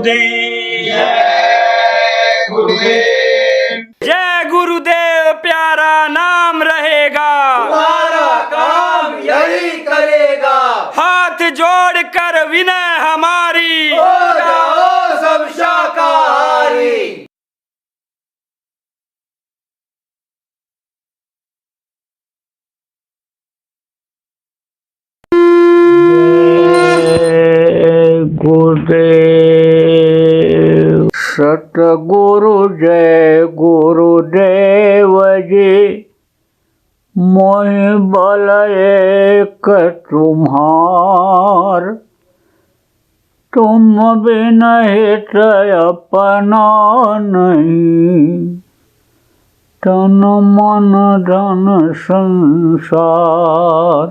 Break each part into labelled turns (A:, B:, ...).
A: गुरुदेव।
B: जय गुरुदेव।
A: जय गुरुदेव। प्यारा नाम रहेगा,
B: तुम्हारा काम यही करेगा।
A: हाथ जोड़ कर विनय हमारी,
B: हो जाओ सब शाकाहारी।
C: गुरुदेव। सतगुरु जय गुरुदेव जी, मोह बल एक तुम्हार, तुम बिन हित अपना नहीं, तन मन धन संसार।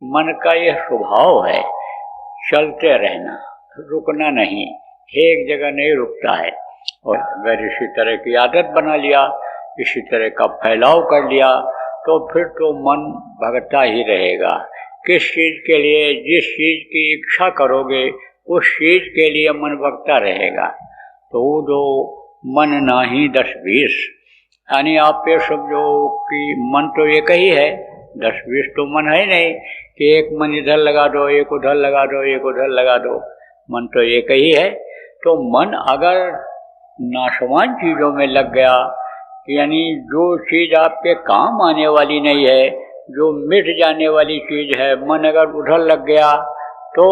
C: मन का यह स्वभाव है चलते रहना, रुकना नहीं, एक जगह नहीं रुकता है। और अगर इसी तरह की आदत बना लिया, इसी तरह का फैलाव कर लिया, तो फिर तो मन भगता ही रहेगा। किस चीज़ के लिए, जिस चीज़ की इच्छा करोगे उस चीज़ के लिए मन भगता रहेगा। तो वो जो मन नाही 10-20, यानी आप ये समझो कि मन तो एक ही है, 10-20 तो मन है नहीं कि एक मन इधर लगा दो, एक उधर लगा दो, एक उधर लगा दो। मन तो एक ही है। तो मन अगर नाशवान चीज़ों में लग गया, यानी जो चीज़ आपके काम आने वाली नहीं है, जो मिट जाने वाली चीज़ है, मन अगर उधर लग गया, तो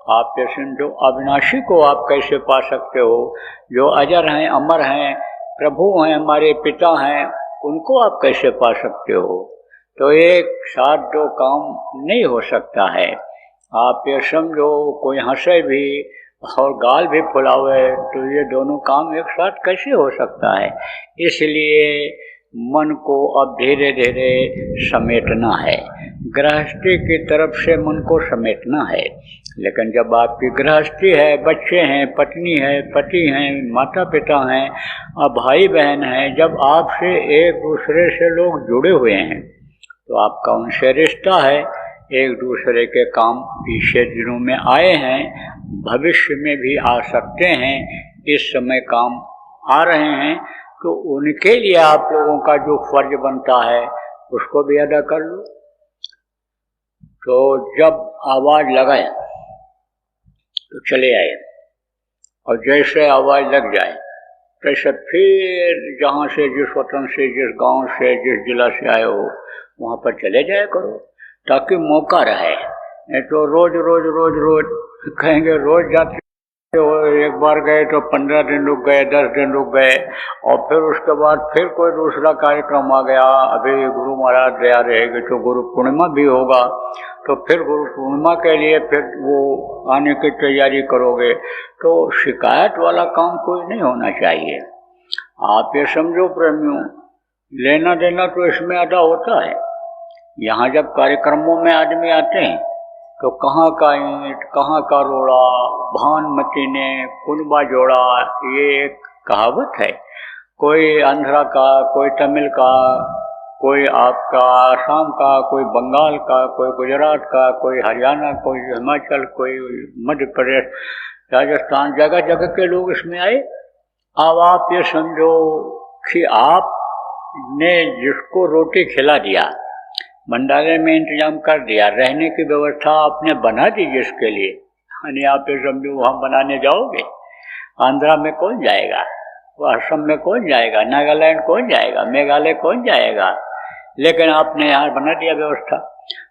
C: आप ये समझो अविनाशी को आप कैसे पा सकते हो। जो अजर हैं, अमर हैं, प्रभु हैं, हमारे पिता हैं, उनको आप कैसे पा सकते हो। तो एक साथ दो काम नहीं हो सकता है। आप ये समझो कोई हंसे भी और गाल भी फुलावे, तो ये दोनों काम एक साथ कैसे हो सकता है। इसलिए मन को अब धीरे धीरे समेटना है, गृहस्थी की तरफ से मन को समेटना है। लेकिन जब आपकी गृहस्थी है, बच्चे हैं, पत्नी है, पति हैं, माता पिता हैं, भाई बहन हैं, जब आपसे एक दूसरे से लोग जुड़े हुए हैं, तो आपका उनसे रिश्ता है, एक दूसरे के काम पीछे दिनों में आए हैं, भविष्य में भी आ सकते हैं, इस समय काम आ रहे हैं, तो उनके लिए आप लोगों का जो फर्ज बनता है उसको भी अदा कर लो। तो जब आवाज़ लगाए तो चले आए, और जैसे आवाज़ लग जाए तैसे फिर जहाँ से, जिस वतन से, जिस गांव से, जिस जिला से आए हो वहाँ पर चले जाया करो, ताकि मौका रहे। नहीं तो रोज रोज रोज रोज कहेंगे, रोज जाते हो, एक बार गए तो 15 दिन रुक गए, 10 दिन रुक गए, और फिर उसके बाद फिर कोई दूसरा कार्यक्रम आ गया। अभी गुरु महाराज दया रहेगी तो गुरु पूर्णिमा भी होगा, तो फिर गुरु पूर्णिमा के लिए फिर वो आने की तैयारी करोगे, तो शिकायत वाला काम कोई नहीं होना चाहिए। आप ये समझो प्रेमियों, लेना देना तो इसमें अदा होता है। यहाँ जब कार्यक्रमों में आदमी आते हैं तो कहाँ का ईंट, कहाँ का रोड़ा, भानमती ने कुनबा जोड़ा, ये एक कहावत है। कोई आंध्रा का, कोई तमिल का, कोई आपका आसाम का, कोई बंगाल का, कोई गुजरात का, कोई हरियाणा, कोई हिमाचल, कोई मध्य प्रदेश, राजस्थान, जगह जगह के लोग इसमें आए। अब आप ये समझो कि आपने जिसको रोटी खिला दिया, भंडारे में इंतजाम कर दिया, रहने की व्यवस्था आपने बना दी जिसके लिए, यानी आप ये समझो वहाँ बनाने जाओगे, आंध्रा में कौन जाएगा, असम में कौन जाएगा, नागालैंड कौन जाएगा, मेघालय कौन जाएगा, लेकिन आपने यहाँ बना दिया व्यवस्था।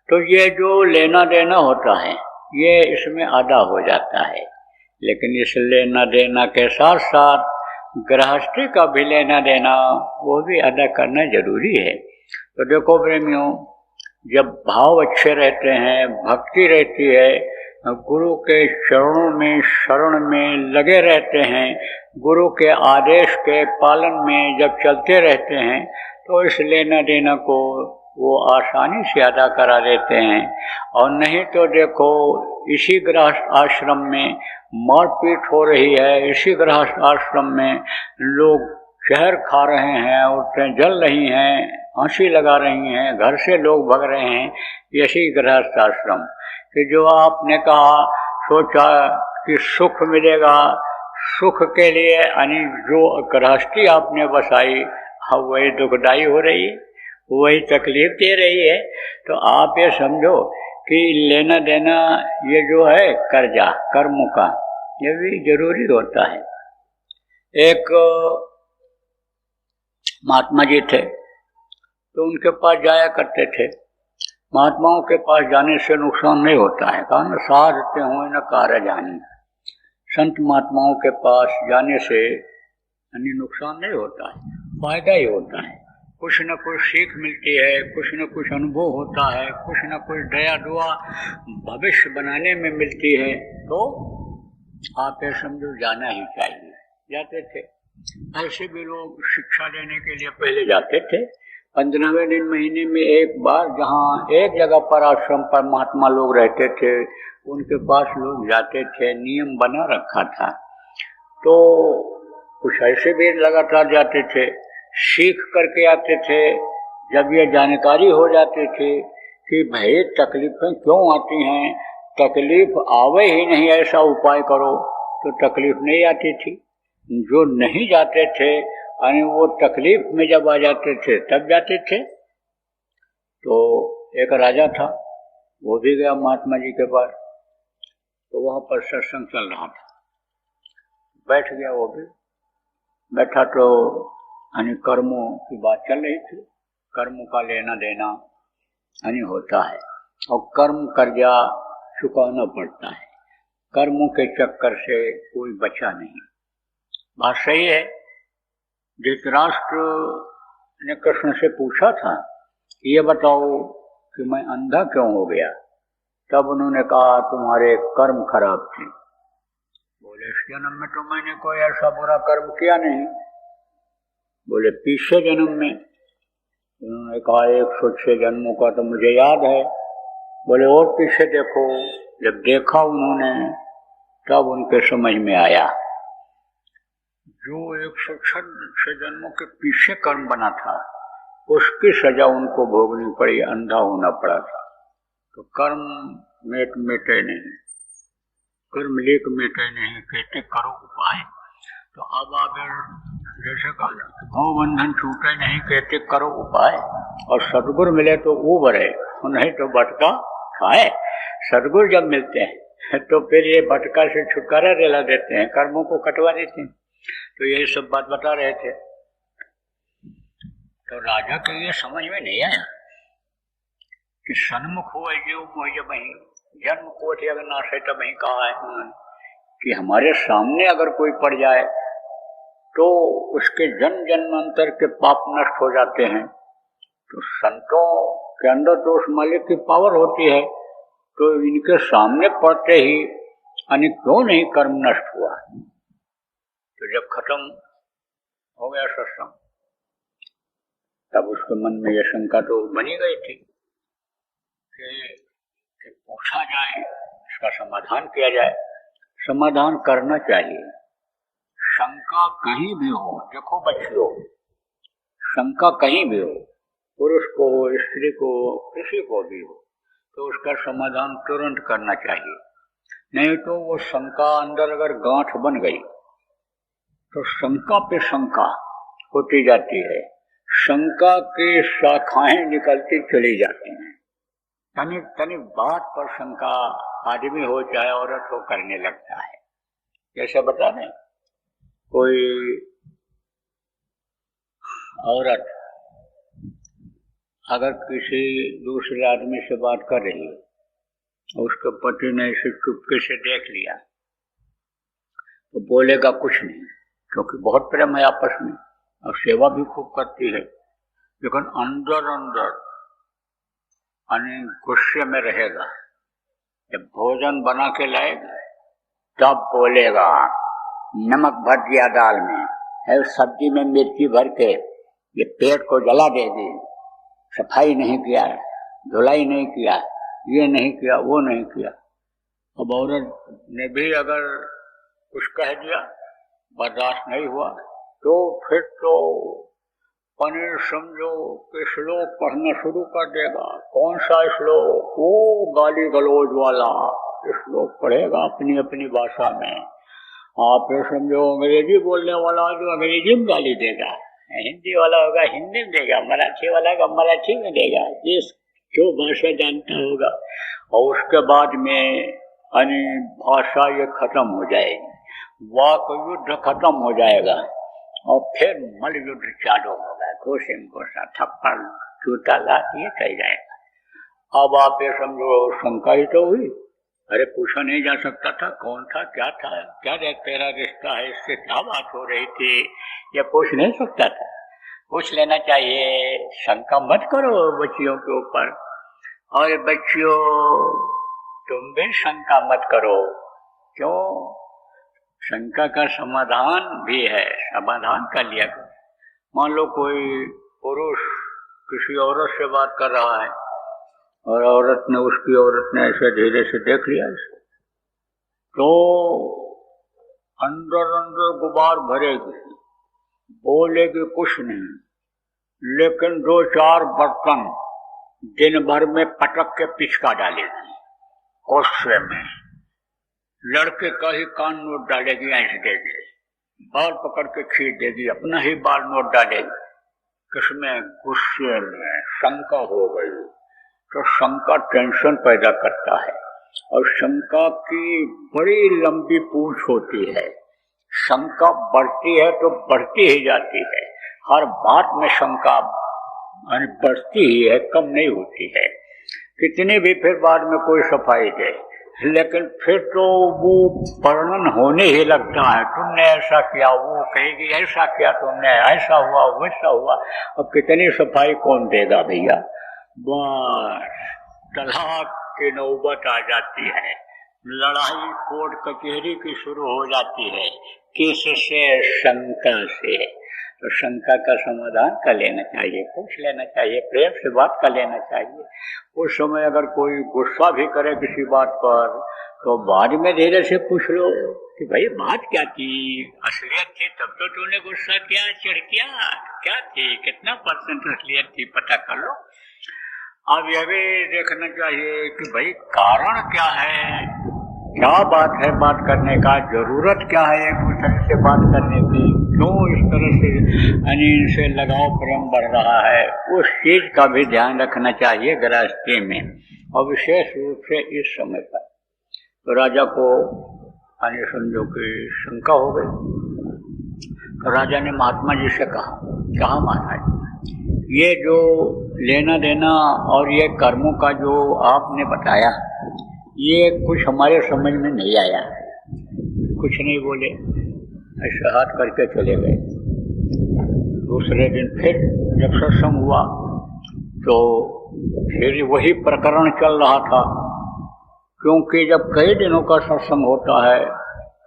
C: तो ये जो लेना देना होता है ये इसमें अदा हो जाता है। लेकिन इस लेना देना के साथ साथ गृहस्थी का भी लेना देना वो भी अदा करना जरूरी है। तो देखो प्रेमियों, जब भाव अच्छे रहते हैं, भक्ति रहती है, गुरु के चरणों में, शरण में लगे रहते हैं, गुरु के आदेश के पालन में जब चलते रहते हैं, तो इस लेना देना को वो आसानी से अदा करा देते हैं। और नहीं तो देखो इसी गृहस्थ आश्रम में मारपीट हो रही है, इसी गृहस्थ आश्रम में लोग जहर खा रहे हैं, औरतें जल रही हैं, फांसी लगा रही हैं, घर से लोग भग रहे हैं, यही गृहस्थ आश्रम कि जो आपने कहा सोचा कि सुख मिलेगा, सुख के लिए यानी जो गृहस्थी आपने बसाई अब वही दुखदाई हो रही है, वही तकलीफ दे रही है। तो आप ये समझो कि लेना देना ये जो है कर्जा कर्मों का, ये भी जरूरी होता है। एक महात्मा जी थे तो उनके पास जाया करते थे। महात्माओं के पास जाने से नुकसान नहीं होता है, कहा न साधते हुए न कार्य जानी। संत महात्माओं के पास जाने से यानी नुकसान नहीं होता है, फायदा ही होता है। कुछ न कुछ सीख मिलती है, कुछ न कुछ अनुभव होता है, कुछ न कुछ दया दुआ भविष्य बनाने में मिलती है। तो आप ये समझो जाना ही चाहिए। जाते थे ऐसे भी लोग शिक्षा लेने के लिए पहले जाते थे। 15वें दिन महीने में एक बार जहाँ एक जगह पर आश्रम पर महात्मा लोग रहते थे उनके पास लोग जाते थे, नियम बना रखा था। तो कुछ ऐसे भी लगातार जाते थे, सीख करके आते थे। जब ये जानकारी हो जाती थी कि भाई तकलीफें क्यों आती हैं, तकलीफ आवे ही नहीं ऐसा उपाय करो, तो तकलीफ नहीं आती थी। जो नहीं जाते थे यानी वो तकलीफ में जब आ जाते थे तब जाते थे। तो एक राजा था, वो भी गया महात्मा जी के पास, तो वहाँ पर सत्संग चल रहा था, बैठ गया। वो भी बैठा तो यानी कर्मों की बात चल रही थी, कर्मों का लेना देना यानी होता है, और कर्म कर्जा चुकाना पड़ता है। कर्मों के चक्कर से कोई बचा नहीं। बात सही है। धृतराष्ट्र ने कृष्ण से पूछा था कि ये बताओ कि मैं अंधा क्यों हो गया। तब उन्होंने कहा तुम्हारे कर्म खराब थे। बोले इस जन्म में तो मैंने कोई ऐसा बुरा कर्म किया नहीं। बोले पिछले जन्म में। उन्होंने कहा 106 जन्मों का तो मुझे याद है। बोले और पीछे देखो। जब देखा उन्होंने तब उनके समझ में आया जो 106 जन्मों के पीछे कर्म बना था उसकी सजा उनको भोगनी पड़ी, अंधा होना पड़ा था। तो कर्म मिटे नहीं, कर्म लेख मिटे नहीं, कहते करो उपाय। तो अब आप जैसे कहा भव बंधन छूटे नहीं, कहते करो उपाय। और सदगुरु मिले तो उबरे, नहीं तो भटका खाए। सदगुरु जब मिलते हैं तो फिर ये भटका से छुटकारा दिला देते हैं, कर्मों को कटवा देते हैं। तो यही सब बात बता रहे थे। तो राजा के ये समझ में नहीं आया कि सन्मुख हो जो मुझे वही जन्म कोट अविनाश है। तब वही कहा है उन्होंने कि हमारे सामने अगर कोई पड़ जाए तो उसके जन्म जन्मांतर के पाप नष्ट हो जाते हैं। तो संतों के अंदर तो उस मालिक की पावर होती है, तो इनके सामने पड़ते ही यानी क्यों नहीं कर्म नष्ट हुआ। तो जब खत्म हो गया सत्संग तब उसके मन में यह शंका तो बनी गई थी कि पूछा जाए, इसका समाधान किया जाए। समाधान करना चाहिए। शंका कहीं भी हो, देखो बच्चियों, शंका कहीं भी हो, पुरुष को हो, स्त्री को हो, किसी को भी हो, तो उसका समाधान तुरंत करना चाहिए। नहीं तो वो शंका अंदर अगर गांठ बन गई तो शंका पे शंका होती जाती है, शंका की शाखाएं निकलती चली जाती हैं। तनिक तनिक बात पर शंका आदमी हो चाहे औरत हो करने लगता है। जैसे बता दें, कोई औरत अगर किसी दूसरे आदमी से बात कर रही है, उसके पति ने इसे चुपके से देख लिया तो बोलेगा कुछ नहीं, क्योंकि बहुत प्रेम है आपस में और सेवा भी खूब करती है। लेकिन अंदर अंदर गुस्से में रहेगा। जब भोजन बना के लाएगा तब बोलेगा नमक भर दिया दाल में है, सब्जी में मिर्ची भर के ये पेट को जला देगी, सफाई नहीं किया, धुलाई नहीं किया, ये नहीं किया, वो नहीं किया। अब औरत ने भी अगर कुछ कह दिया, बर्दाश्त नहीं हुआ, तो फिर तो पनीर समझो कि श्लोक पढ़ना शुरू कर देगा। कौन सा श्लोक? वो गाली गलौज वाला श्लोक पढ़ेगा अपनी अपनी भाषा में। आप ये समझो अंग्रेजी बोलने वाला जो अंग्रेजी में गाली देगा, हिंदी वाला होगा हिंदी में देगा, मराठी वाला होगा मराठी में देगा, जिस जो भाषा जानता होगा। और उसके बाद में भाषा ये खत्म हो जाएगी, वाक युद्ध खत्म हो जाएगा और फिर मल युद्ध चालू होगा। घोषे में घोषा, थप्पड़, जूता लात ये चल जाएगा। अब आप ये समझो शंका ही तो हुई। अरे पूछा नहीं जा सकता था कौन था, क्या था, क्या तेरा रिश्ता है, इससे क्या बात हो रही थी, ये पूछ नहीं सकता था। पूछ लेना चाहिए। शंका मत करो बच्चियों के ऊपर। और बच्चियों तुम भी शंका मत करो। क्यों? शंका का समाधान भी है, समाधान कर लिया करो। मान लो कोई पुरुष किसी औरत से बात कर रहा है और औरत ने ऐसे धीरे से देख लिया इसको, तो अंदर अंदर गुबार भरेगी, बोलेगी कुछ नहीं, लेकिन 2-4 बर्तन दिन भर में पटक के पिचका डालेगी। गुस्से में लड़के का ही कान नोट डालेगी, ऐसे देगी, बाल पकड़ के खींच देगी, अपना ही बाल नोट डालेगी। किसमें? गुस्से में। शंका हो गई तो शंका टेंशन पैदा करता है और शंका की बड़ी लंबी पूंछ होती है। शंका बढ़ती है तो बढ़ती ही जाती है। हर बात में शंका बढ़ती ही है, कम नहीं होती है। कितनी भी फिर बाद में कोई सफाई दे, लेकिन फिर तो वो वर्णन होने ही लगता है। तुमने ऐसा किया, वो कहेगी ऐसा किया तुमने, ऐसा हुआ वैसा हुआ। अब कितनी सफाई कौन देगा भैया? बस तलाक की नौबत आ जाती है, लड़ाई कोर्ट कचहरी की शुरू हो जाती है। किससे? शंका से। तो शंका का समाधान कर लेना चाहिए, पूछ लेना चाहिए, प्रेम से बात कर लेना चाहिए। उस समय अगर कोई गुस्सा भी करे किसी बात पर, तो बाद में धीरे से पूछ लो कि भाई बात क्या थी, असलियत थी तब तो तूने गुस्सा किया, चिढ़ किया, क्या थी, कितना % असलियत थी, पता कर लो। अब यह भी देखना चाहिए कि भाई कारण क्या है, क्या बात है बात करने का, जरूरत क्या है एक दूसरे से बात करने की, क्यों इस तरह से इनसे लगाव प्रेम बढ़ रहा है, उस चीज का भी ध्यान रखना चाहिए गृहस्थी में। और विशेष रूप से इस समय पर तो राजा को समझो कि शंका हो गई। तो राजा ने महात्मा जी से कहा महाराज, ये जो लेना देना और ये कर्मों का जो आपने बताया, ये कुछ हमारे समझ में नहीं आया। कुछ नहीं बोले, ऐसे हाथ करके चले गए। दूसरे दिन फिर जब सत्संग हुआ तो फिर वही प्रकरण चल रहा था, क्योंकि जब कई दिनों का सत्संग होता है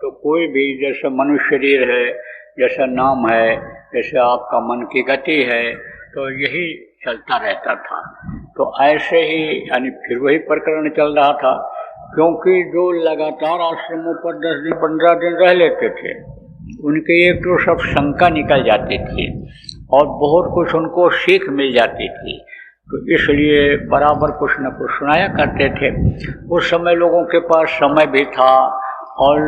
C: तो कोई भी, जैसे मनुष्य शरीर है, जैसा नाम है, जैसे आपका मन की गति है, तो यही चलता रहता था। तो ऐसे ही फिर वही प्रकरण चल रहा था, क्योंकि जो लगातार आश्रमों पर 10 दिन 15 दिन रह लेते थे, उनके एक तो सब शंका निकल जाती थी और बहुत कुछ उनको सीख मिल जाती थी। तो इसलिए बराबर कुछ न कुछ सुनाया करते थे। उस समय लोगों के पास समय भी था और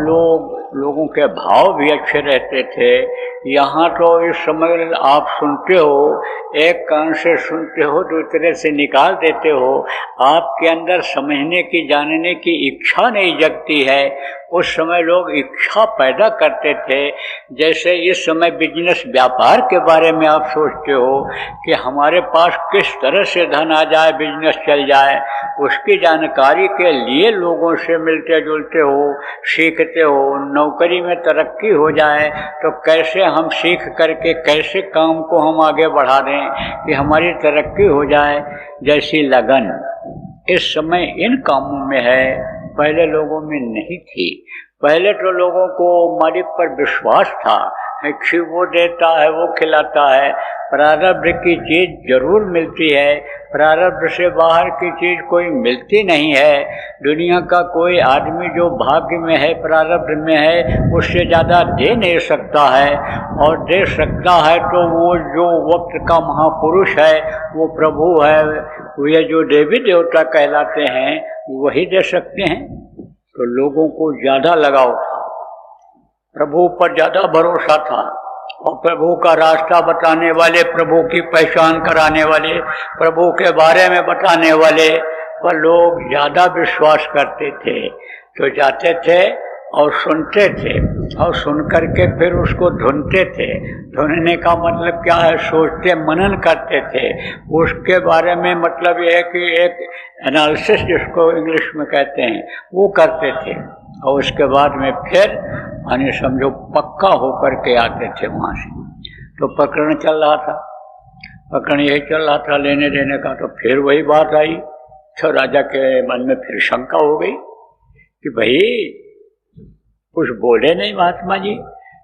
C: लोगों के भाव भी अच्छे रहते थे। यहाँ तो इस समय आप सुनते हो, एक कान से सुनते हो, दूसरे से निकाल देते हो, आपके अंदर समझने की, जानने की इच्छा नहीं जगती है। उस समय लोग इच्छा पैदा करते थे। जैसे इस समय बिजनेस व्यापार के बारे में आप सोचते हो कि हमारे पास किस तरह से धन आ जाए, बिजनेस चल जाए, उसकी जानकारी के लिए लोगों से मिलते जुलते हो, सीखते हो। नौकरी में तरक्की हो जाए तो कैसे हम सीख करके कैसे काम को हम आगे बढ़ा दें कि हमारी तरक्की हो जाए, जैसी लगन इस समय इन कामों में है, पहले लोगों में नहीं थी। पहले तो लोगों को मालिक पर विश्वास था, इच्छी वो देता है, वो खिलाता है। प्रारब्ध की चीज जरूर मिलती है, प्रारब्ध से बाहर की चीज कोई मिलती नहीं है। दुनिया का कोई आदमी जो भाग्य में है, प्रारब्ध में है, उससे ज़्यादा दे नहीं सकता है। और दे सकता है तो वो जो वक्त का महापुरुष है, वो प्रभु है, ये जो देवी देवता कहलाते हैं, वही दे सकते हैं। तो लोगों को ज़्यादा लगाव था, प्रभु पर ज़्यादा भरोसा था, और प्रभु का रास्ता बताने वाले, प्रभु की पहचान कराने वाले, प्रभु के बारे में बताने वाले पर लोग ज़्यादा विश्वास करते थे। तो जाते थे और सुनते थे, और सुन करके फिर उसको धुनते थे। धुनने का मतलब क्या है? सोचते, मनन करते थे उसके बारे में। मतलब ये है कि एक एनालिसिस जिसको इंग्लिश में कहते हैं, वो करते थे। और उसके बाद में फिर यानी समझो पक्का होकर के आते थे वहाँ से। तो प्रकरण चल रहा था, प्रकरण यही चल रहा था लेने देने का। तो फिर वही बात आई, तो राजा के मन में फिर शंका हो गई कि भाई कुछ बोले नहीं महात्मा जी,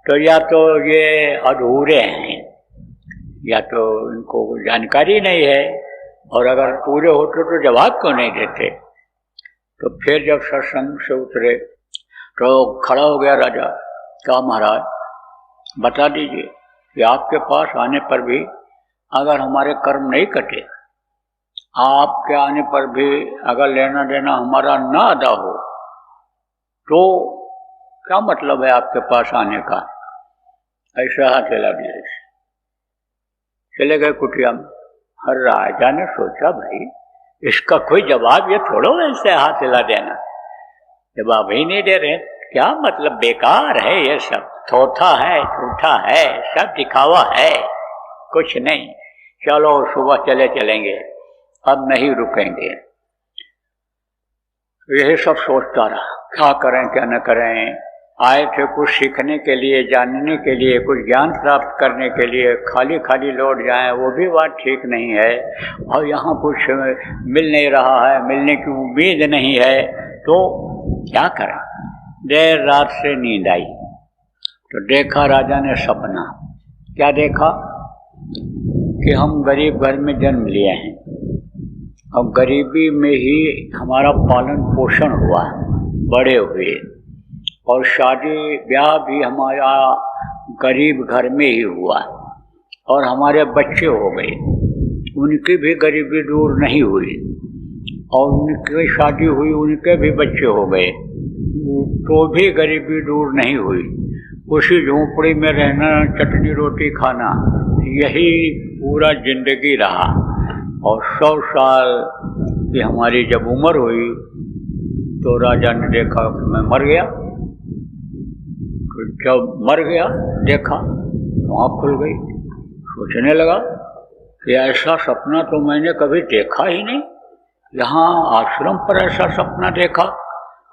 C: तो या तो ये अधूरे हैं, या तो इनको जानकारी नहीं है, और अगर पूरे होते तो जवाब क्यों नहीं देते। तो फिर जब सत्संग से उतरे तो खड़ा हो गया राजा, कहा महाराज बता दीजिए कि आपके पास आने पर भी अगर हमारे कर्म नहीं कटे, आपके आने पर भी अगर लेना देना हमारा ना अदा हो, तो क्या मतलब है आपके पास आने का। ऐसा हाथ हिला दिया, चले गए कुटिया में। हर राजा ने सोचा भाई इसका कोई जवाब ये थोड़ो ऐसे हाथ हिला देना, जवाब ही नहीं दे रहे, क्या मतलब, बेकार है ये सब, थोथा है, झूठा है, सब दिखावा है, कुछ नहीं, चलो सुबह चले चलेंगे, अब नहीं रुकेंगे। यही सब सोचता रहा, क्या करें क्या न करें। आए थे कुछ सीखने के लिए, जानने के लिए, कुछ ज्ञान प्राप्त करने के लिए, खाली खाली लौट जाएं वो भी बात ठीक नहीं है। और यहाँ कुछ मिल नहीं रहा है, मिलने की उम्मीद नहीं है, तो क्या करें। देर रात से नींद आई तो देखा राजा ने सपना। क्या देखा कि हम गरीब घर में जन्म लिए हैं, और गरीबी में ही हमारा पालन पोषण हुआ, बड़े हुए, और शादी ब्याह भी हमारा गरीब घर में ही हुआ, और हमारे बच्चे हो गए, उनकी भी गरीबी दूर नहीं हुई, और उनकी शादी हुई, उनके भी बच्चे हो गए, तो भी गरीबी दूर नहीं हुई। उसी झोंपड़ी में रहना, चटनी रोटी खाना, यही पूरा जिंदगी रहा। और 100 साल की हमारी जब उम्र हुई तो राजा ने देखा कि मैं मर गया। तो जब मर गया देखा तो आँख खुल गई। सोचने लगा कि ऐसा सपना तो मैंने कभी देखा ही नहीं, यहाँ आश्रम पर ऐसा सपना देखा।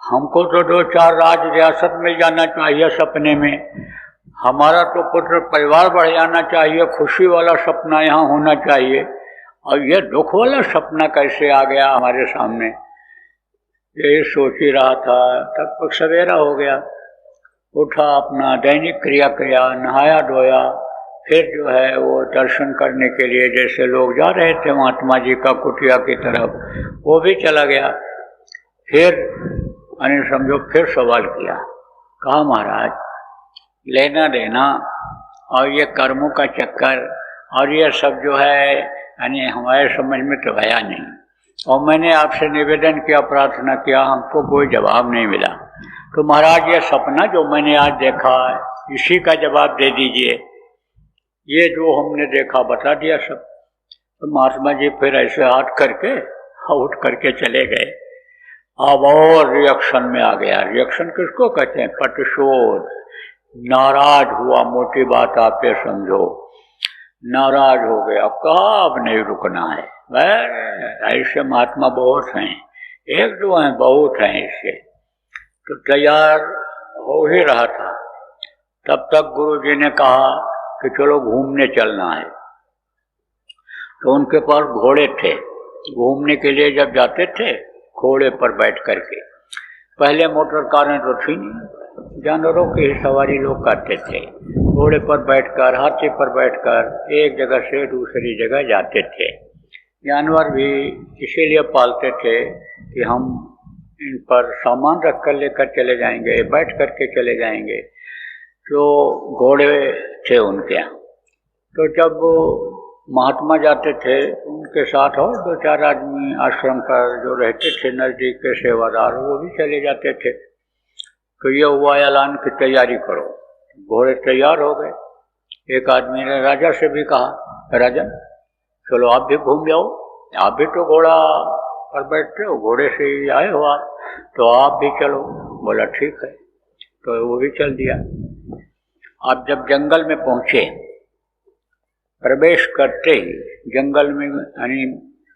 C: हमको तो 2-4 राज रियासत मिल जाना चाहिए सपने में, हमारा तो पुत्र परिवार बढ़ जाना चाहिए, खुशी वाला सपना यहाँ होना चाहिए, और ये दुख वाला सपना कैसे आ गया हमारे सामने। यही सोच ही रहा था, तब तक सवेरा हो गया। उठा, अपना दैनिक क्रिया किया, नहाया धोया, फिर जो है वो दर्शन करने के लिए जैसे लोग जा रहे थे महात्मा जी का कुटिया की तरफ, वो भी चला गया। फिर यानी समझो फिर सवाल किया, कहा महाराज लेना देना और ये कर्मों का चक्कर और ये सब जो है यानी हमारे समझ में तो आया नहीं, और मैंने आपसे निवेदन किया, प्रार्थना किया, हमको कोई जवाब नहीं मिला। तो महाराज ये सपना जो मैंने आज देखा इसी का जवाब दे दीजिए, ये जो हमने देखा बता दिया सब। तो महात्मा जी फिर ऐसे हाथ करके उठ करके चले गए। अब और रिएक्शन में आ गया। रिएक्शन किसको कहते हैं? प्रतिशोध। नाराज हुआ, मोटी बात आप ये समझो, नाराज हो गया, कहा अब नहीं रुकना है। ऐसे महात्मा बहुत हैं, एक दो हैं, बहुत हैं इससे। तो तैयार हो ही रहा था, तब तक गुरुजी ने कहा कि चलो घूमने चलना है। तो उनके पास घोड़े थे, घूमने के लिए जब जाते थे घोड़े पर बैठ करके, पहले मोटर कारें तो थी नहीं, जानवरों की सवारी लोग करते थे, घोड़े पर बैठकर, हाथी पर बैठकर एक जगह से दूसरी जगह जाते थे। जानवर भी इसीलिए पालते थे कि हम इन पर सामान रख कर लेकर चले जाएंगे, बैठ कर के चले जाएंगे। तो घोड़े थे उनके यहाँ। तो जब महात्मा जाते थे उनके साथ और 2-4 आदमी आश्रम पर जो रहते थे नज़दीक के सेवादार, वो भी चले जाते थे। तो ये हुआ ऐलान की तैयारी करो। घोड़े तैयार हो गए। एक आदमी ने राजा से भी कहा, राजन चलो आप भी घूम जाओ, आप भी तो घोड़ा पर बैठते हो, घोड़े से ही आए हो आप, तो आप भी चलो। बोला ठीक है। तो वो भी चल दिया। आप जब जंगल में पहुंचे, प्रवेश करते ही जंगल में यानी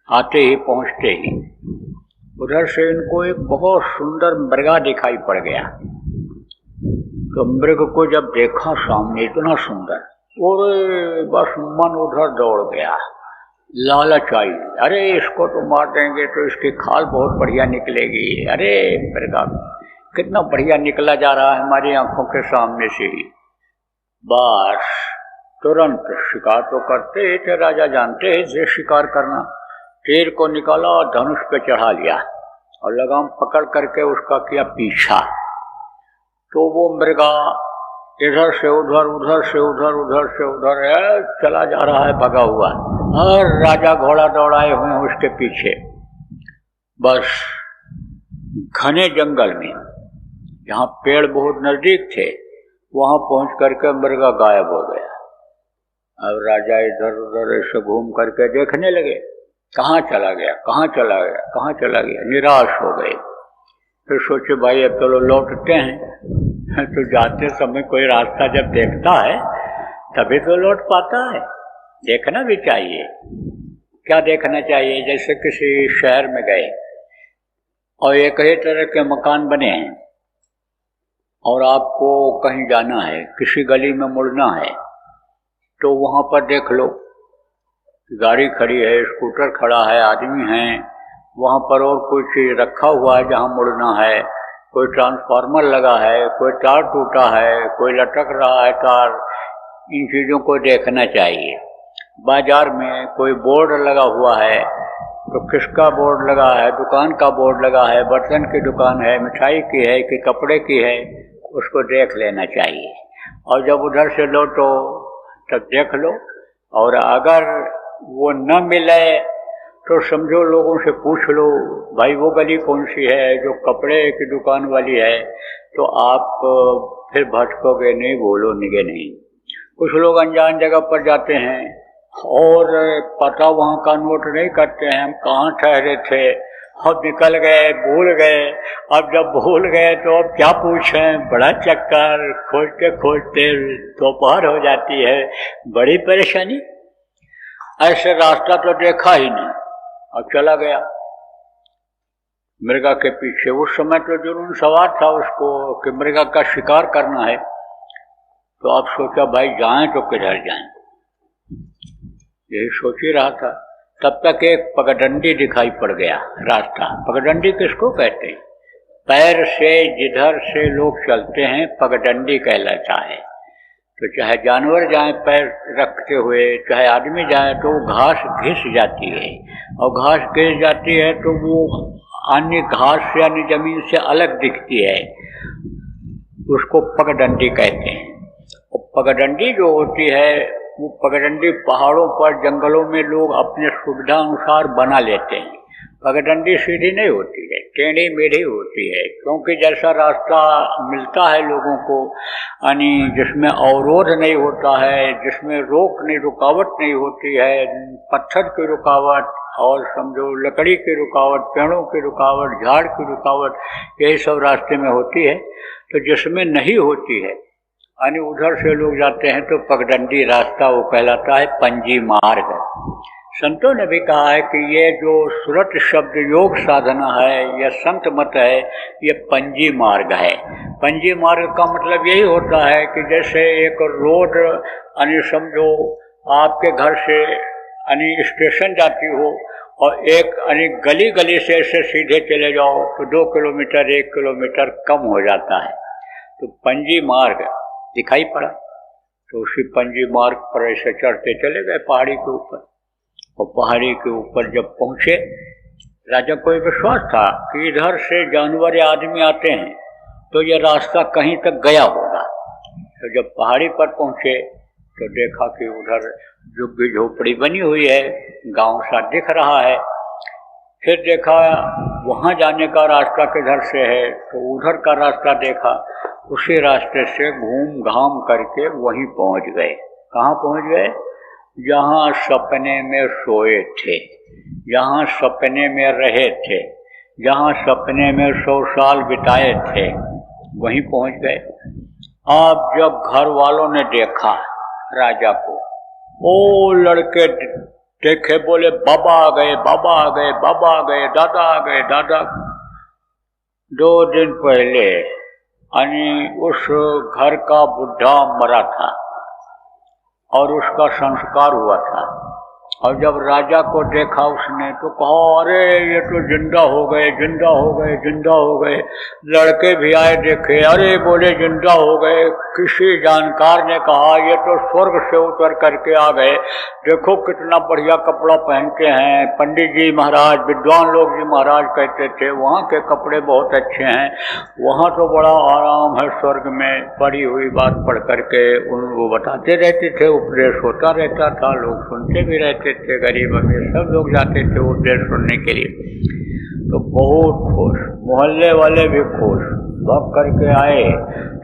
C: आते ही पहुंचते ही उधर से इनको एक बहुत सुंदर मृगा दिखाई पड़ गया। तो मृग को जब देखा सामने इतना सुंदर, और बस मन उधर दौड़ गया, लालच आई, अरे इसको तो मार देंगे तो इसकी खाल बहुत बढ़िया निकलेगी। अरे मृगा कितना बढ़िया निकला जा रहा है हमारी आंखों के सामने से ही। बस तुरंत शिकार तो करते ही थे, राजा जानते ही थे शिकार करना। तीर को निकाला और धनुष पे चढ़ा लिया और लगाम पकड़ करके उसका किया पीछा। तो वो मृगा इधर से उधर, उधर से उधर, उधर से उधर चला जा रहा है भगा हुआ, और राजा घोड़ा दौड़ाए हुए हैं उसके पीछे। बस घने जंगल में जहाँ पेड़ बहुत नजदीक थे वहां पहुंच करके मृगा गायब हो गया। अब राजा इधर उधर ऐसे घूम करके देखने लगे, कहाँ चला गया, कहाँ चला गया, कहाँ चला गया। निराश हो गए। फिर सोचे भाई अब चलो लौटते हैं। तो जाते समय कोई रास्ता जब देखता है तभी तो लौट पाता है, देखना भी चाहिए। क्या देखना चाहिए? जैसे किसी शहर में गए और एक ही तरह के मकान बने हैं और आपको कहीं जाना है, किसी गली में मुड़ना है, तो वहाँ पर देख लो गाड़ी खड़ी है, स्कूटर खड़ा है, आदमी हैं, वहाँ पर और कोई चीज़ रखा हुआ है जहाँ मुड़ना है, कोई ट्रांसफार्मर लगा है, कोई तार टूटा है, कोई लटक रहा है तार। इन चीज़ों को देखना चाहिए। बाजार में कोई बोर्ड लगा हुआ है तो किसका बोर्ड लगा है, दुकान का बोर्ड लगा है, बर्तन की दुकान है, मिठाई की है कि कपड़े की है, उसको देख लेना चाहिए। और जब उधर से लौटो तब देख लो, और अगर वो न मिले तो समझो लोगों से पूछ लो, भाई वो गली कौन सी है जो कपड़े की दुकान वाली है, तो आप फिर भटकोगे नहीं, बोलोगे नहीं। कुछ लोग अनजान जगह पर जाते हैं और पता वहाँ का नोट नहीं करते हैं, हम कहाँ ठहरे थे, अब निकल गए, भूल गए। अब जब भूल गए तो अब क्या पूछें, बड़ा चक्कर, खोजते खोजते दोपहर हो जाती है, बड़ी परेशानी। ऐसे रास्ता तो देखा ही नहीं और चला गया मृगा के पीछे। उस समय तो जुनून सवार था उसको कि मृगा का शिकार करना है। तो अब सोचा भाई जाएं तो किधर जाएं, यही सोच ही रहा था। तब तक एक पगडंडी दिखाई पड़ गया रास्ता। पगडंडी किसको कहते हैं? पैर से जिधर से लोग चलते हैं पगडंडी कहलाता है। तो चाहे जानवर जाए पैर रखते हुए, चाहे आदमी जाए, तो घास घिस जाती है, और घास घिस जाती है तो वो अन्य घास से अन्य जमीन से अलग दिखती है, उसको पगडंडी कहते हैं। और पगडंडी जो होती है वो पगडंडी पहाड़ों पर, जंगलों में लोग अपने सुविधा अनुसार बना लेते हैं। पगडंडी सीधी नहीं होती है, टेढ़ी मेढ़ी होती है, क्योंकि जैसा रास्ता मिलता है लोगों को, यानी जिसमें अवरोध नहीं होता है, जिसमें रोक नहीं, रुकावट नहीं होती है, पत्थर की रुकावट और समझो लकड़ी की रुकावट, पेड़ों की रुकावट, झाड़ की रुकावट, यही सब रास्ते में होती है। तो जिसमें नहीं होती है यानी उधर से लोग जाते हैं तो पगडंडी रास्ता वो कहलाता है पंजी मार्ग। संतों ने भी कहा है कि ये जो सुरत शब्द योग साधना है, यह संत मत है, ये पंजी मार्ग है। पंजी मार्ग का मतलब यही होता है कि जैसे एक रोड यानी समझो आपके घर से यानी स्टेशन जाती हो और एक यानी गली गली से ऐसे सीधे चले जाओ तो 2 किलोमीटर 1 किलोमीटर कम हो जाता है। तो पंजी मार्ग दिखाई पड़ा। तो उसी पंजी मार्ग पर ऐसे चढ़ते चले गए पहाड़ी के ऊपर। और पहाड़ी के ऊपर जब पहुंचे, राजा को ये विश्वास था कि इधर से जानवर या आदमी आते हैं तो ये रास्ता कहीं तक गया होगा। तो जब पहाड़ी पर पहुंचे तो देखा कि उधर झुग्गी झोपड़ी बनी हुई है, गांव सा दिख रहा है। फिर देखा वहां जाने का रास्ता किधर से है, तो उधर का रास्ता देखा, उसी रास्ते से घूम घाम करके वहीं पहुंच गए। कहाँ पहुंच गए? जहाँ सपने में सोए थे, जहाँ सपने में रहे थे, जहाँ सपने में 100 साल बिताए थे, वहीं पहुंच गए। अब जब घर वालों ने देखा राजा को, ओ लड़के देखे, बोले बाबा आ गए, बाबा आ गए, बाबा आ गए, दादा आ गए, दादा। 2 दिन पहले उस घर का बुढ़ा मरा था और उसका संस्कार हुआ था। और जब राजा को देखा उसने तो कहा, अरे ये तो जिंदा हो गए, जिंदा हो गए, जिंदा हो गए। लड़के भी आए देखे, अरे बोले जिंदा हो गए। किसी जानकार ने कहा ये तो स्वर्ग से उतर करके आ गए, देखो कितना बढ़िया कपड़ा पहनते हैं। पंडित जी महाराज, विद्वान लोग जी महाराज कहते थे वहाँ के कपड़े बहुत अच्छे हैं, वहाँ तो बड़ा आराम है स्वर्ग में। पढ़ी हुई बात पढ़ करके उनको बताते रहते थे, उपदेश होता रहता था, लोग सुनते भी रहते थे। गरीब अमीर सब लोग जाते थे उपदेश सुनने के लिए। तो बहुत खुश, मोहल्ले वाले भी खुश, भाग करके आए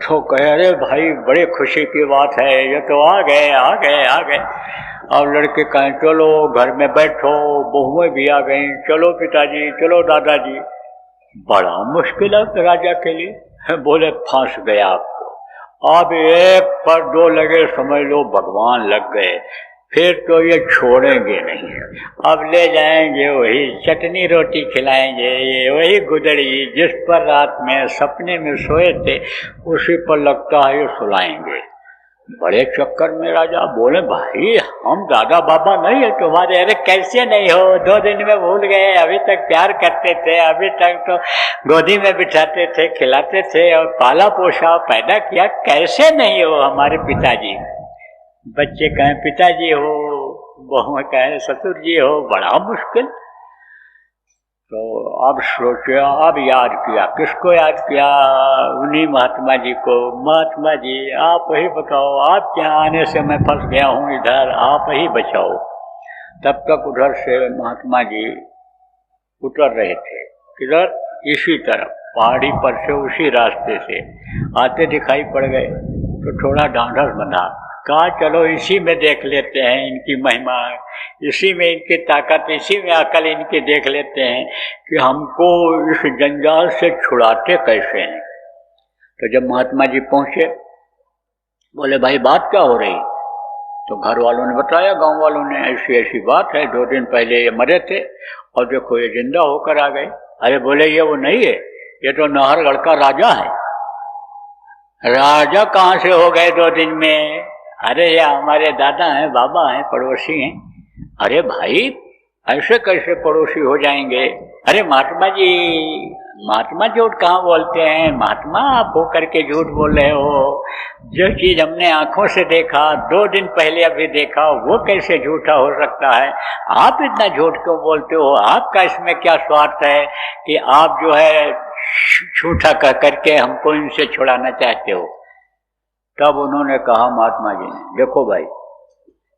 C: तो कहे, अरे भाई बड़ी खुशी की बात है, ये तो आ गए, आ गए, आ गए। और लड़के कहें चलो घर में बैठो, बहुएं भी आ गई, चलो पिताजी, चलो दादाजी। बड़ा मुश्किल है राजा के लिए। बोले फंस गया आपको, अब 1 पर 2 लगे समझ लो भगवान लग गए, फिर तो ये छोड़ेंगे नहीं। अब ले जाएंगे वही चटनी रोटी खिलाएंगे, ये वही गुदड़ी जिस पर रात में सपने में सोए थे उसी पर लगता है ये सुलाएंगे। बड़े चक्कर में राजा बोले, भाई हम दादा बाबा नहीं है तुम्हारे। अरे कैसे नहीं हो, 2 दिन में भूल गए, अभी तक प्यार करते थे, अभी तक तो गोदी में बिठाते थे, खिलाते थे और पाला पोसा पैदा किया, कैसे नहीं हो हमारे पिताजी। बच्चे कहें पिताजी हो, बहुएं कहें ससुर जी हो, बड़ा मुश्किल। तो अब सोचा, अब याद किया, किसको याद किया? उन्हीं महात्मा जी को। महात्मा जी आप ही बताओ, आपके यहाँ आने से मैं फंस गया हूँ इधर, आप ही बचाओ। तब तक उधर से महात्मा जी उतर रहे थे। किधर? इसी तरफ पहाड़ी पर से उसी रास्ते से आते दिखाई पड़ गए। तो थोड़ा ढांढस बंधा, कहा चलो इसी में देख लेते हैं इनकी महिमा, इसी में इनकी ताकत, इसी में अकल इनकी देख लेते हैं कि हमको इस जंजाल से छुड़ाते कैसे हैं। तो जब महात्मा जी पहुंचे, बोले भाई बात क्या हो रही? तो घर वालों ने बताया, गांव वालों ने, ऐसी ऐसी बात है, 2 दिन पहले ये मरे थे और देखो ये जिंदा होकर आ गए। अरे बोले ये वो नहीं है, ये तो नाहरगढ़ का राजा है। राजा कहाँ से हो गए 2 दिन में? अरे ये हमारे दादा हैं, बाबा हैं, पड़ोसी हैं। अरे भाई ऐसे कैसे पड़ोसी हो जाएंगे? अरे महात्मा जी, महात्मा झूठ कहाँ बोलते हैं? महात्मा आप हो करके झूठ बोल रहे हो। जो चीज हमने आंखों से देखा, 2 दिन पहले अभी देखा, वो कैसे झूठा हो सकता है? आप इतना झूठ क्यों बोलते हो? आपका इसमें क्या स्वार्थ है कि आप जो है झूठा कह करके हमको इनसे छुड़ाना चाहते हो? तब उन्होंने कहा महात्मा जी ने, देखो भाई,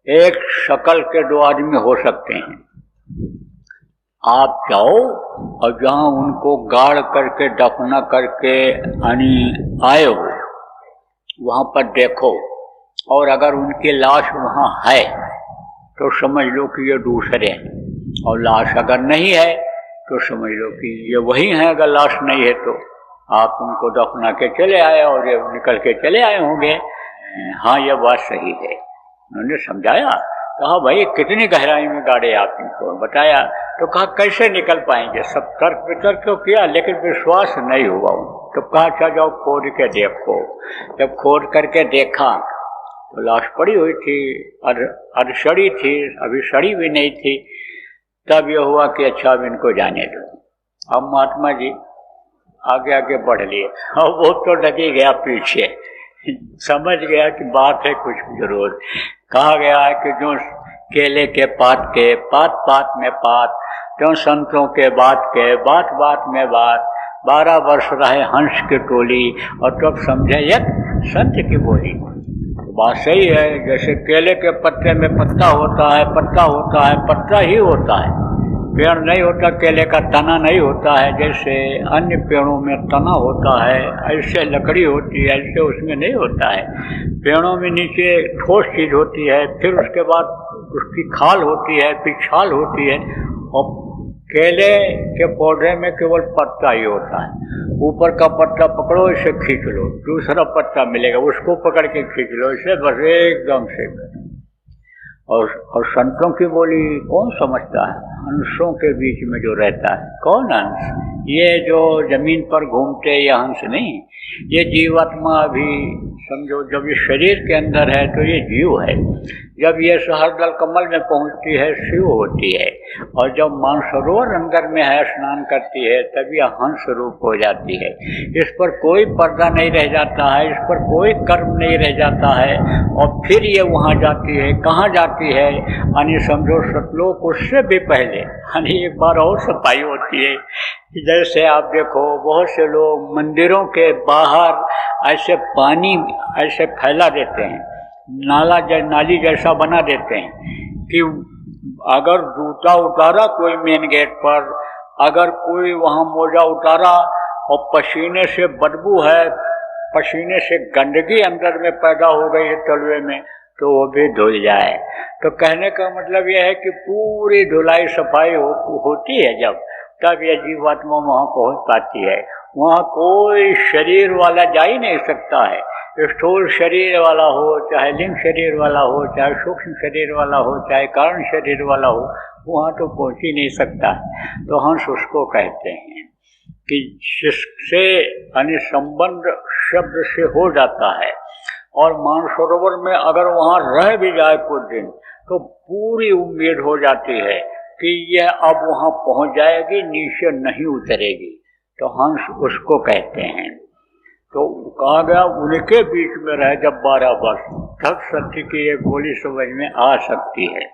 C: एक शकल के 2 आदमी हो सकते हैं। आप जाओ और जहां उनको गाड़ करके दफना करके आए हो वहां पर देखो, और अगर उनकी लाश वहां है तो समझ लो कि ये दूसरे हैं, और लाश अगर नहीं है तो समझ लो कि ये वही हैं। अगर लाश नहीं है तो आप उनको दफना के चले आए और ये निकल के चले आए होंगे। हाँ ये बात सही है। उन्होंने समझाया, कहा भाई कितनी गहराई में गाड़े आप इनको, बताया। तो कहा कैसे निकल पाएंगे? सब तर्क वितर्क तो किया लेकिन विश्वास नहीं हुआ। तो कहा अच्छा जाओ खोद के देखो। जब खोद करके देखा तो लाश पड़ी हुई थी, अधसड़ी थी, अभी सड़ी भी नहीं थी। तब यह हुआ कि अच्छा अब इनको जाने दो। अब महात्मा जी आगे आगे बढ़ लिए और वो तो लगे गया पीछे। समझ गया कि बात है कुछ जरूर। कहा गया है कि जो केले के पात के पात पात में पात, जो संतों के बात के बात बात में बात, 12 वर्ष रहे हंस की टोली और तब समझे एक संत की बोली। बात सही है, जैसे केले के पत्ते में पत्ता होता है, पत्ता होता है, पत्ता ही होता है, पेड़ नहीं होता, केले का तना नहीं होता है। जैसे अन्य पेड़ों में तना होता है, ऐसे लकड़ी होती है, ऐसे उसमें नहीं होता है। पेड़ों में नीचे ठोस चीज होती है, फिर उसके बाद उसकी खाल होती है, फिर छाल होती है, और केले के पौधे में केवल पत्ता ही होता है। ऊपर का पत्ता पकड़ो, इसे खींच लो, दूसरा पत्ता मिलेगा, उसको पकड़ के खींच लो, इसे बस एकदम से। और संतों की बोली कौन समझता है? हंसों के बीच में जो रहता है। कौन हंस? ये जो जमीन पर घूमते ये हंस नहीं, ये जीवात्मा अभी समझो जब ये शरीर के अंदर है तो ये जीव है। जब ये सहस्रदल कमल में पहुंचती है शिव होती है, और जब मानसरोवर अंदर में है स्नान करती है तब यह हंस रूप हो जाती है। इस पर कोई पर्दा नहीं रह जाता है, इस पर कोई कर्म नहीं रह जाता है, और फिर ये वहाँ जाती है। कहाँ जाती है? यानी समझो सतलोक उससे भी पहले, यानी एक बार और सफाई होती है। जैसे आप देखो बहुत से लोग मंदिरों के बाहर ऐसे पानी ऐसे फैला देते हैं, नाली जैसा बना देते हैं कि अगर जूता उतारा कोई मेन गेट पर, अगर कोई वहाँ मोजा उतारा और पसीने से बदबू है, पसीने से गंदगी अंदर में पैदा हो गई है तलवे में, तो वो भी धुल जाए। तो कहने का मतलब यह है कि पूरी धुलाई सफाई होती है जब, तब यह जीवात्मा वहाँ पहुँच पाती है। वहाँ कोई शरीर वाला जा ही नहीं सकता है, स्थूल शरीर वाला हो, चाहे लिंग शरीर वाला हो, चाहे सूक्ष्म शरीर वाला हो, चाहे कारण शरीर वाला हो, वहाँ तो पहुँच ही नहीं सकता है। तो हंस उसको कहते हैं कि जिससे यानी संबंध शब्द से हो जाता है। और मानसरोवर में अगर वहाँ रह भी जाए कुछ दिन तो पूरी उम्मीद हो जाती है कि यह अब वहाँ पहुँच जाएगी, नीचे नहीं उतरेगी। तो हंस उसको कहते हैं। तो कहा गया उनके बीच में रहे जब 12 वर्ष, तब सत्य की एक गोली समझ में आ सकती है।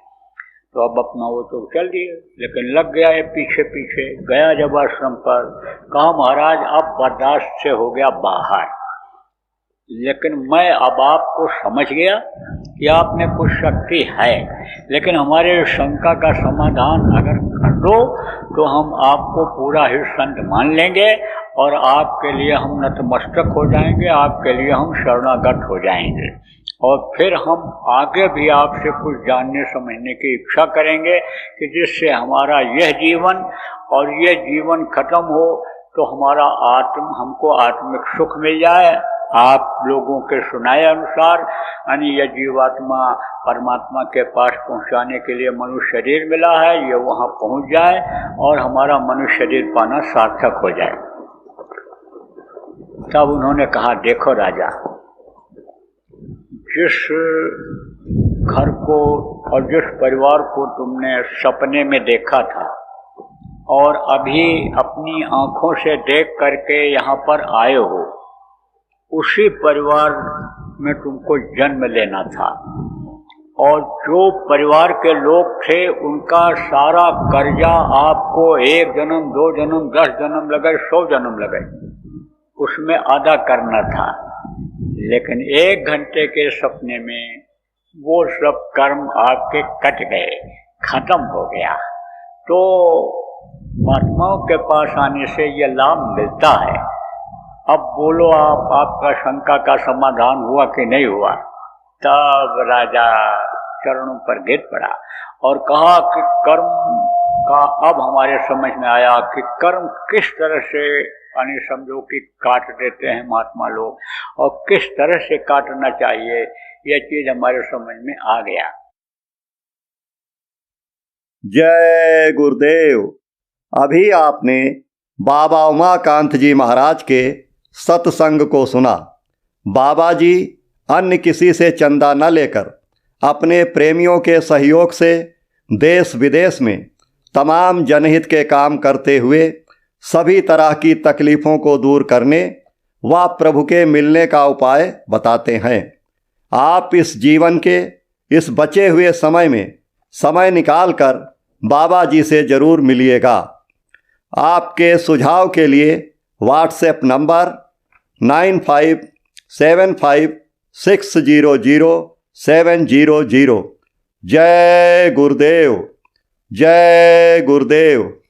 C: तो अब अपना वो तो चल दिए, लेकिन लग गया है पीछे पीछे। गया जब आश्रम पर, कहा महाराज अब बर्दाश्त से हो गया बाहर, लेकिन मैं अब आपको समझ गया कि आप में कुछ शक्ति है, लेकिन हमारे शंका का समाधान अगर कर दो तो हम आपको पूरा ही संत मान लेंगे और आपके लिए हम नतमस्तक हो जाएंगे, आपके लिए हम शरणागत हो जाएंगे, और फिर हम आगे भी आपसे कुछ जानने समझने की इच्छा करेंगे कि जिससे हमारा यह जीवन और यह जीवन खत्म हो तो हमारा हमको आत्मिक सुख मिल जाए। आप लोगों के सुनाए अनुसार यानी यह जीवात्मा परमात्मा के पास पहुंचाने के लिए मनुष्य शरीर मिला है, ये वहां पहुंच जाए और हमारा मनुष्य शरीर पाना सार्थक हो जाए। तब उन्होंने कहा देखो राजा, जिस घर को और जिस परिवार को तुमने सपने में देखा था और अभी अपनी आंखों से देख करके यहाँ पर आए हो, उसी परिवार में तुमको जन्म लेना था, और जो परिवार के लोग थे उनका सारा कर्जा आपको 1 जन्म 2 जन्म 10 जन्म लगे 100 जन्म लगे उसमें अदा करना था। लेकिन 1 घंटे के सपने में वो सब कर्म आपके कट गए, खत्म हो गया। तो महात्माओं के पास आने से यह लाभ मिलता है। अब बोलो आपका शंका का समाधान हुआ कि नहीं हुआ? तब राजा चरणों पर गिर पड़ा और कहा कि कर्म का अब हमारे समझ में आया कि कर्म किस तरह से यानी समझो कि काट देते हैं महात्मा लोग, और किस तरह से काटना चाहिए यह चीज हमारे समझ में आ गया।
D: जय गुरुदेव। अभी आपने बाबा उमाकांत जी महाराज के सत्संग को सुना। बाबा जी अन्य किसी से चंदा न लेकर अपने प्रेमियों के सहयोग से देश विदेश में तमाम जनहित के काम करते हुए सभी तरह की तकलीफ़ों को दूर करने वह प्रभु के मिलने का उपाय बताते हैं। आप इस जीवन के इस बचे हुए समय में समय निकालकर बाबा जी से ज़रूर मिलिएगा। आपके सुझाव के लिए व्हाट्सएप नंबर 9575600700। जय गुरुदेव, जय गुरुदेव।